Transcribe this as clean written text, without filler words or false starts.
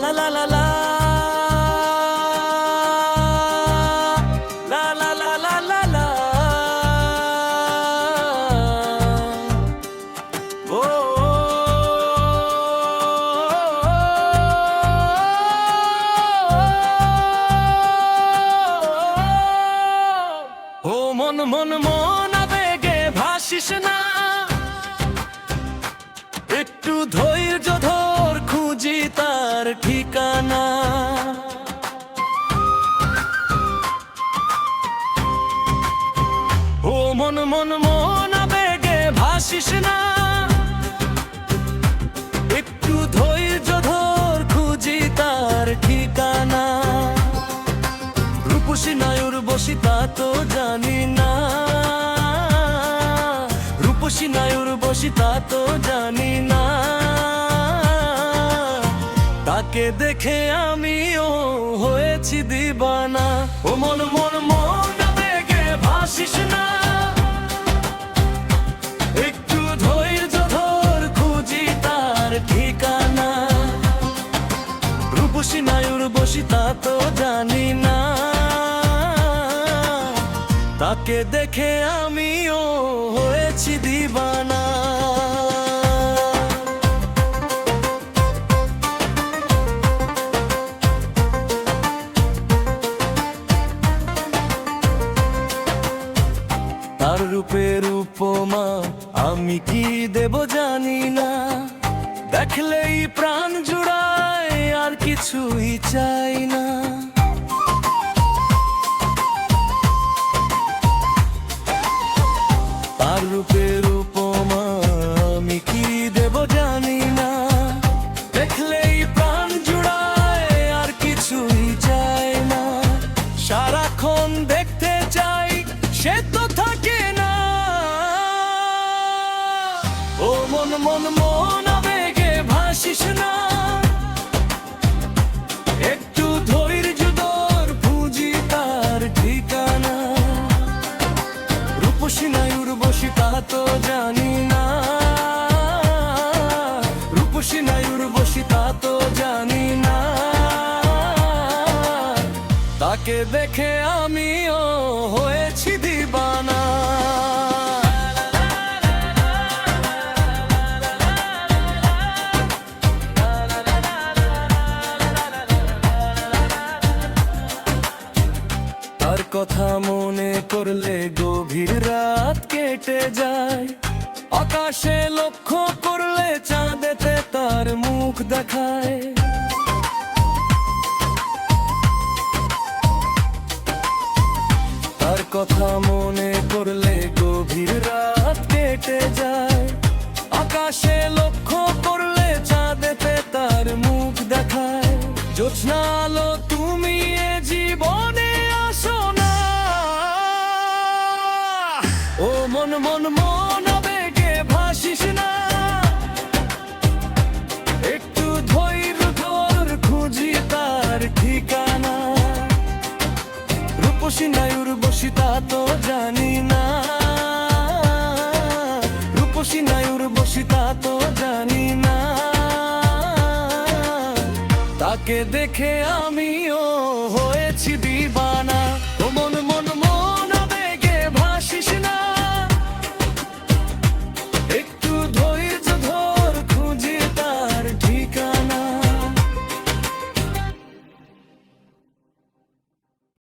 লা লা লা লা লা লা লা লা লা লা ও ও মন মন মন আবেগে ভাসিস না, একটু ধৈর্য ধর, খুঁজি তার ঠিকানা। ও মন মন মন আবেগে ভাসিস না, একটু ধৈর্য ধর, খুঁজি তার ঠিকানা। রূপসী নাই উর্বশী তা তো জানি না, রূপসী নাই উর্বশী তা তো জানি না। তাকে দেখে আমিও হয়েছি দিবানা। ও মন মন মন আবেগে ভাসিস না, একটু ধৈর্য ধর, খুঁজি তার ঠিকানা। রূপসী নাই উর্বশী তা তো জানি না, তাকে দেখে আমিও হয়েছি দিবানা। তার রূপের উপমা আমি কি দেব জানি না, দেখলেই প্রাণ জুড়ায় আর কিছুই চাই না। তার রূপের উপমা আমি কি দেব জানি না, দেখলেই প্রাণ জুড়ায় আর কিছুই চাই না। সারাক্ষণ দেখতে চাই, সে তো থাকে না। ও মন মন মন আবেগে ভাসিস না, একটু ধৈর্য ধর, খুঁজি তার ঠিকানা। রূপসী নাই উর্বশী তা তো জানি না, রূপসী নাই উর্বশী তা তো জানি না। তাকে দেখে আমিও হয়েছি দিবানা। তার কথা মনে করলে গভীর রাত কেটে যায়, আকাশে লক্ষ্য করলে চাঁদেতে তার মুখ দেখায়। তার কথা মনে করলে গভীর রাত কেটে যায়, আকাশে লক্ষ্য করলে চাঁদেতে তার মুখ দেখায়। জ্যোৎস্না আলো তুমি এ জীবনে আসো না, ও মন মন মন আবেগে ভাসিস না, একটু ধৈর্য ধর, খুঁজি তার ঠিকানা। রূপসী নাই উর্বশী তা তো জানি না, রূপসী নাই উর্বশী তা তো জানি না। তাকে দেখে আমিও হয়ে